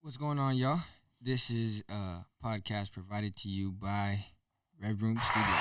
What's going on, y'all? This is a podcast provided to you by Red Room Studio.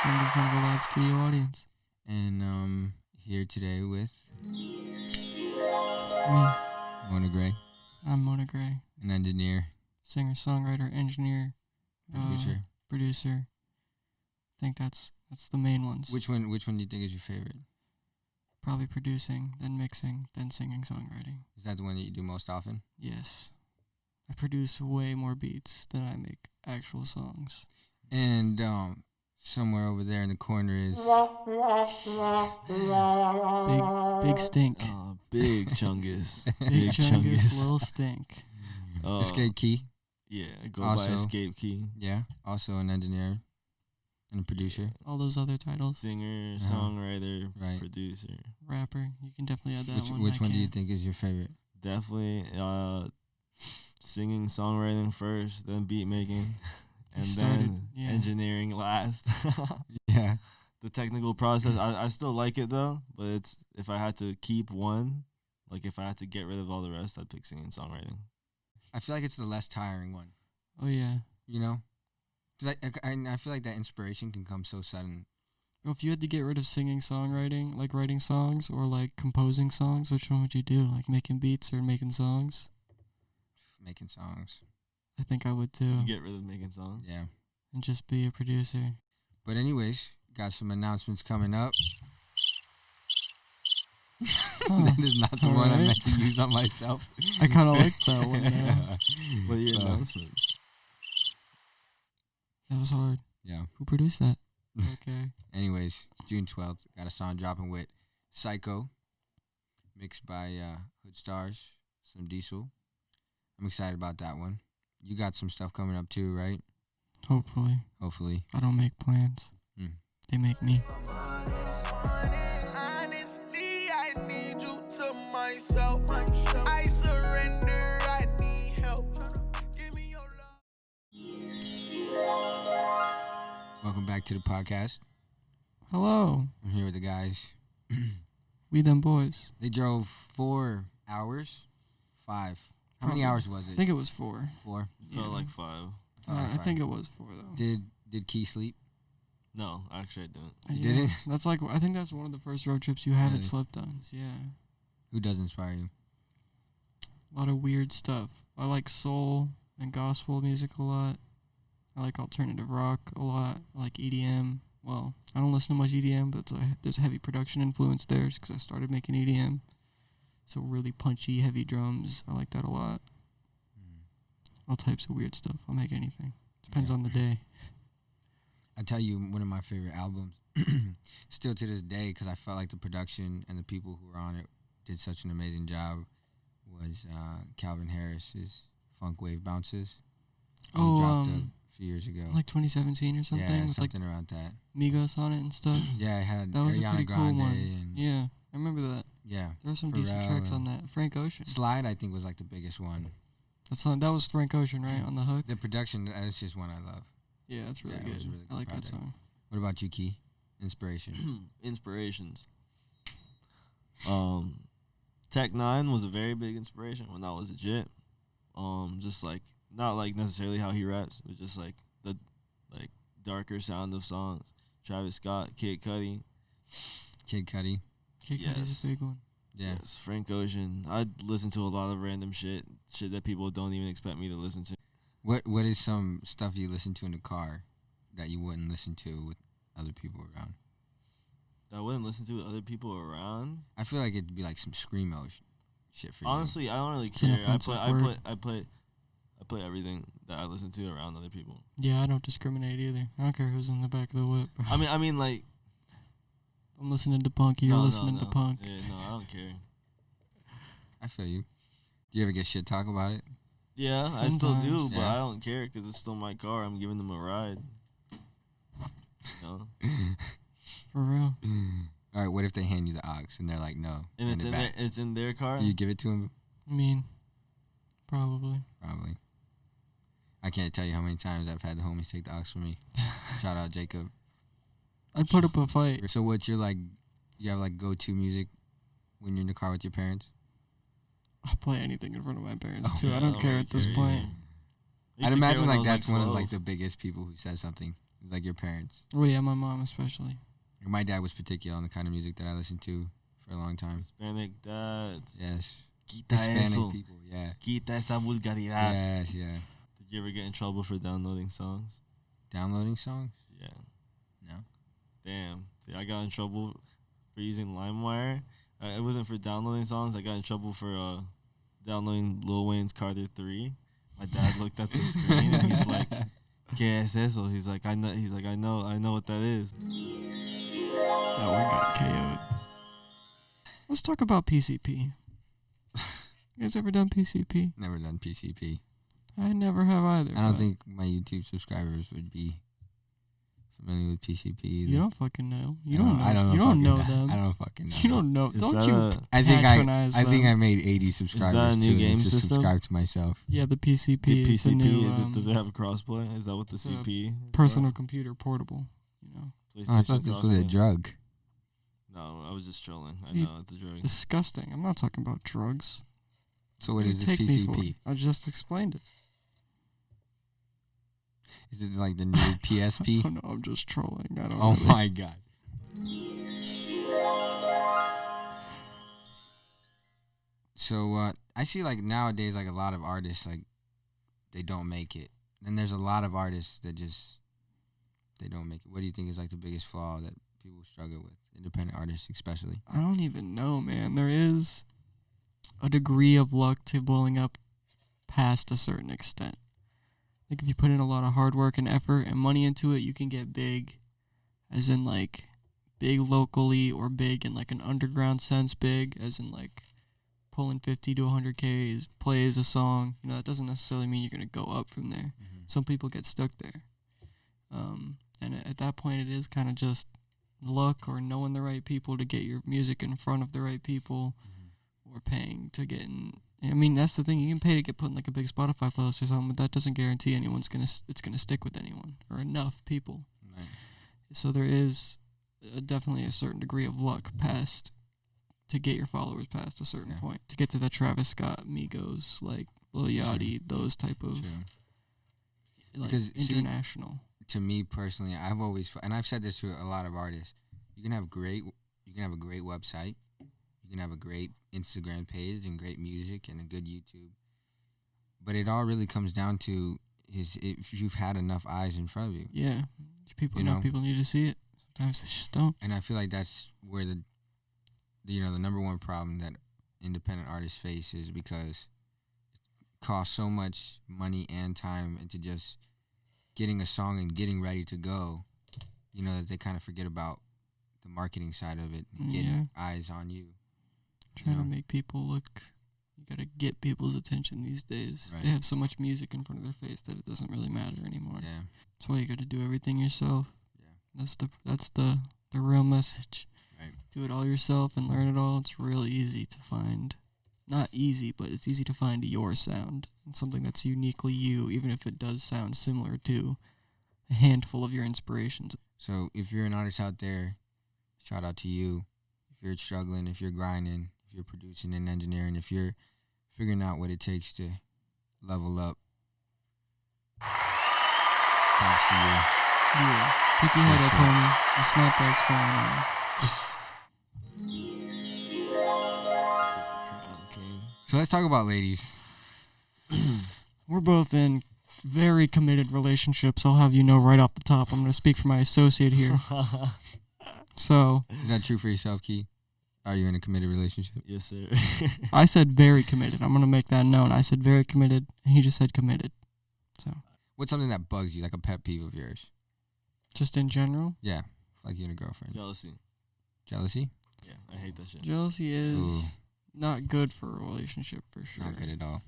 In front of a live studio audience. And here today with Me, Mona Gray, I'm Mona Gray, an engineer, singer, songwriter, engineer, producer. producer. I think that's the main ones. Which one do you think is your favorite? Probably producing, then mixing, then singing, songwriting. Is that the one that you do most often? Yes. I produce way more beats than I make actual songs. And somewhere over there in the corner is Big Stink. Big Chungus. Big Chungus, Lil Stink. Escape Key. Yeah, go Also- by Escape Key. Yeah, also an engineer and a producer. All those other titles. Singer, Uh-huh. songwriter, Right. producer. Rapper. You can definitely add that one. Which I one do you can't. think is your favorite? Definitely singing, songwriting first, then beat making, and started- then yeah. engineering last. Yeah. The technical process, I still like it though, but it's if I had to keep one, like if I had to get rid of all the rest, I'd pick singing and songwriting. I feel like it's the less tiring one. Oh, yeah. You know? Because I feel like that inspiration can come so sudden. Well, if you had to get rid of singing, songwriting, like writing songs or like composing songs, which one would you do? Like making beats or making songs? Making songs. I think I would too. You get rid of making songs. Yeah. And just be a producer. But anyways, got some announcements coming up. Huh. That is not the one I Alright. meant to use on myself. I kind of like that one now. What are your So, announcements? That was hard. Yeah. Who produced that? Okay. Anyways, June 12th, got a song dropping with Psycho, mixed by Hood Stars, some Diesel. I'm excited about that one. You got some stuff coming up too, right? Hopefully. Hopefully. I don't make plans. Hmm. They make me. Honestly, I need you to myself. I surrender, I need help. Give me your love. Welcome back to the podcast. Hello. I'm here with the guys. We them boys. They drove 4 hours. 5. How many Probably. hours was I it? think it was 4. 4. Felt Yeah. like 5. I think it was 4 though. Did Key sleep? No, actually I didn't. You didn't? That's like, I think that's one of the first road trips you haven't Really? slept on. Yeah. Who does inspire you? A lot of weird stuff. I like soul and gospel music a lot. I like alternative rock a lot. I like EDM. Well, I don't listen to much EDM, but there's a heavy production influence there because I started making EDM. So really punchy, heavy drums. I like that a lot. All types of weird stuff. I'll make anything. Depends Yeah. on the day. I tell you, one of my favorite albums, still to this day, because I felt like the production and the people who were on it did such an amazing job, was Calvin Harris's Funk Wave Bounces. He Oh, dropped a few years ago. like 2017 or something yeah, with like something around that. Migos on it and stuff. Yeah, it had That was a Ariana pretty cool Grande one. and Yeah, I remember that. yeah. There were some decent Pharrell tracks on and- that. Frank Ocean. Slide, I think, was like the biggest one. That was Frank Ocean, right? On the hook. The production, that's just one I love. Yeah, that's really Yeah, it good. was a really I good like project. that song. What about you, Key? Inspiration. Inspirations. Tech Nine was a very big inspiration when I was legit. Just like not like necessarily how he raps, but just like the like darker sound of songs. Travis Scott, Kid Cudi, Kid Cudi. Kid Cudi's Yes. a big one. Yeah. yes, Frank Ocean. I'd listen to a lot of random shit that people don't even expect me to listen to. What is some stuff you listen to in the car that you wouldn't listen to with other people around? That I wouldn't listen to with other people around. I feel like it'd be like some screamo shit for Honestly, I don't really It's an care. offensive word. I play everything that I listen to around other people. Yeah, I don't discriminate either. I don't care who's in the back of the whip. I mean, like I'm listening to punk. You're no, listening no, to no. punk. Yeah, no, I don't care. I feel you. Do you ever get shit talk about it? Yeah, I still do, Sometimes. but Yeah. I don't care because it's still my car. I'm giving them a ride. You know? For real. All right, what if they hand you the aux and they're like, no, And it's the in back? it's in their car. Do you give it to them? I mean, probably. Probably. I can't tell you how many times I've had the homies take the aux for me. Shout out Jacob. I'd put up a fight. So what's your like? You have like go-to music when you're in the car with your parents? I'll play anything in front of my parents Oh, too. I don't care at this point. I'd imagine like that's one of like the biggest people who says something. It's like your parents. Oh yeah, my mom especially. My dad was particular on the kind of music that I listened to for a long time. Hispanic dads. Yes. Quita Hispanic eso. people, yeah. Quita esa vulgaridad. Yes, yeah. Did you ever get in trouble for downloading songs? Downloading songs? Yeah. No. Damn. See, I got in trouble for using LimeWire. It wasn't for downloading songs. I got in trouble for downloading Lil Wayne's Carter 3. My dad looked at the screen and he's like, "¿Qué es eso?" He's like, "I know." He's like, "I know what that is." That one got KO'd. Let's talk about PCP. You guys ever done PCP? Never done PCP. I never have either. I don't but think my YouTube subscribers would be familiar with PCP either. you don't fucking know. You I don't know. I don't you don't fucking know them. I don't fucking know. You don't know. Is Don't that you a- I think patronize I think them. I made 80 subscribers new to game just system? subscribe to myself. Yeah, the PCP. The It's a PCP new, is it? Does it have a crossplay? Is that what the it's a CP? is personal computer portable? You know, Oh, I thought PlayStation this was a crossplay? drug. No, I was just trolling. I You- know it's a drug. disgusting. I'm not talking about drugs. So what You is this take me for PCP? it. I just explained it. Is it like the new PSP? Oh no, I'm just trolling. I don't. Oh really- my god. So I see like nowadays like a lot of artists like they don't make it. Then there's a lot of artists that just they don't make it. What do you think is like the biggest flaw that people struggle with? Independent artists especially. I don't even know, man. There is a degree of luck to blowing up past a certain extent. Like if you put in a lot of hard work and effort and money into it, you can get big, as in like big locally or big in like an underground sense, big as in like pulling 50 to 100K plays a song. You know, that doesn't necessarily mean you're going to go up from there. Some people get stuck there. And at that point, it is kind of just luck or knowing the right people to get your music in front of the right people or paying to get in. I mean, that's the thing. You can pay to get put in like a big Spotify playlist or something, but that doesn't guarantee it's gonna stick with anyone or enough people. Right. So there is definitely a certain degree of luck past to get your followers past a certain Yeah. point to get to the Travis Scott, Migos, like Lil Yachty, those type of True. like Because, see, international. To me personally, I've always and I've said this to a lot of artists. You can have a great website, you can have a great Instagram page and great music and a good YouTube, but it all really comes down to if you've had enough eyes in front of you. Yeah, people You know know? people need to see it. Sometimes they just don't. And I feel like that's where the number one problem that independent artists face is because it costs so much money and time into just getting a song and getting ready to go, that they kind of forget about the marketing side of it and getting eyes on you. Trying to make people look. You gotta get people's attention these days. Right. They have so much music in front of their face that it doesn't really matter anymore. Yeah. That's why you gotta do everything yourself. Yeah. That's the real message. Right. Do it all yourself and learn it all. It's really easy to find. Not easy, but it's easy to find your sound and something that's uniquely you, even if it does sound similar to a handful of your inspirations. So if you're an artist out there, shout out to you. If you're struggling, if you're grinding, if you're producing and engineering, if you're figuring out what it takes to level up, props to you. Yeah. Pick your head up, sure. homie. The snapback's falling off. So let's talk about ladies. We're both in very committed relationships. I'll have you know right off the top. I'm going to speak for my associate here. So, Is that true for yourself, Key? Are you in a committed relationship? Yes, sir. I said very committed. I'm going to make that known. I said very committed, and he just said committed. So, What's something that bugs you, like a pet peeve of yours? just in general, Yeah, like you and a girlfriend. Jealousy. Jealousy? Yeah, I hate that shit. jealousy is Ooh. not good for a relationship for sure. Not good at all.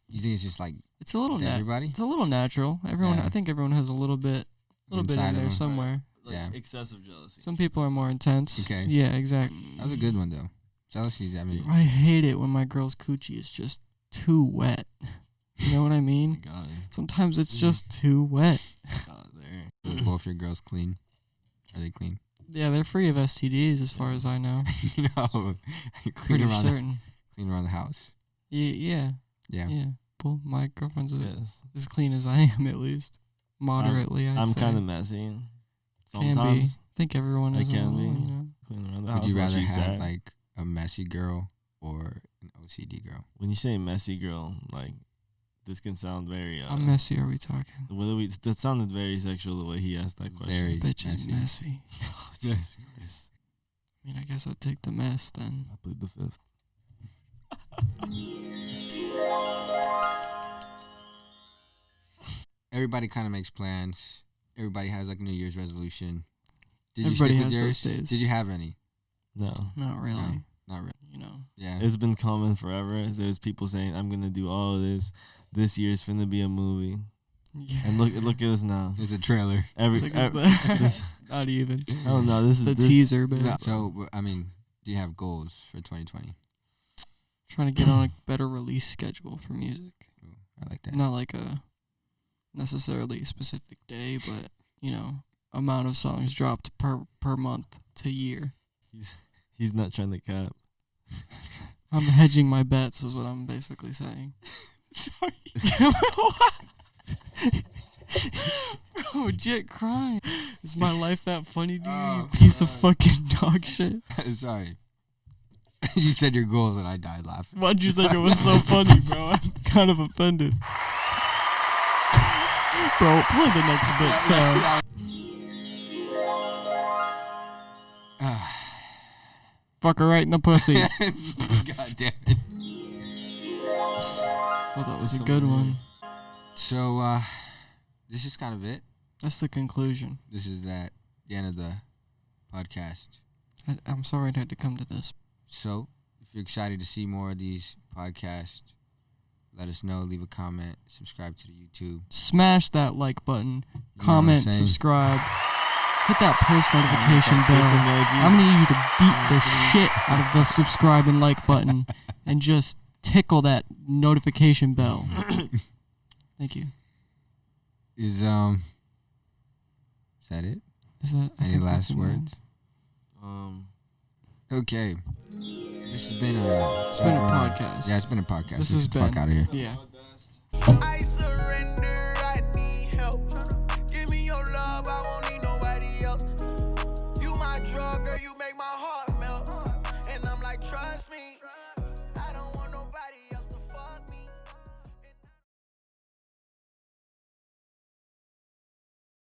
You think it's just like It's a little to everybody? It's a little natural. Everyone, Yeah. I think everyone has a little bit Inside in of there them. somewhere. Like Yeah. excessive jealousy. Some people are more intense. Okay. Yeah, exactly. That was a good one, though. Jealousy, I mean, I hate it when my girl's coochie is just too wet. You know what I mean? God, Sometimes it's just too wet. God, there. are both your girls clean? Are they clean? Yeah, they're free of STDs as far as I know. You know, clean Pretty around certain. clean around the house. Yeah. Yeah. Well, my girlfriend's Yes. as clean as I am, at least. Moderately, I'd I'm say. kind of messy. Can be. Sometimes I think everyone I is. can be. You know? clean around the house. Would you unless rather she's have sad. like a messy girl or an OCD girl? When you say messy girl, like this can sound very. How messy are we talking? That sounded very sexual the way he asked that question. Very Bitch is messy. messy. Jesus Christ. I mean, I guess I'd take the mess then. I plead the fifth. Everybody kind of makes plans. Everybody has like a New Year's resolution. Did Everybody you stick has with those yours? days. Did you have any? No. Not really. No. Not really. You know. Yeah. It's been common forever. There's people saying, I'm going to do all of this. This year's finna be a movie. Yeah. And look at us now. It's a trailer. Look at that. Not even. Oh no, this is The this, teaser, but So, I mean, do you have goals for 2020? trying to get on a better release schedule for music. Ooh, I like that. Not like a necessarily specific day, but you know, amount of songs dropped per month to year. He's not trying to cap. I'm hedging my bets, is what I'm basically saying. Sorry. Bro, Jet crying. Is my life that funny to you, Oh, you piece of God. fucking dog shit? Sorry. You said your goals and I died laughing. Why'd you think it was so funny, bro? I'm kind of offended. Bro, play the next bit, so. Fuck her right in the pussy. God damn it. Thought that was a good one. So, this is kind of it. That's the conclusion. This is the end of the podcast. I'm sorry it had to come to this. So, if you're excited to see more of these podcasts, let us know. Leave a comment. Subscribe to the YouTube. Smash that like button. You know what I'm Comment, saying? subscribe. Hit that post notification Kiss bell. emoji. I'm gonna need you to beat the shit out of the subscribe and like button and just tickle that notification bell. Thank you. Is that it? Is that I Any think last that's the words? end. Okay. This has been It's been a podcast. Yeah, it's been a podcast. This Let's has get the fuck been- out of here. Yeah. I surrender, I need help. Give me your love, I won't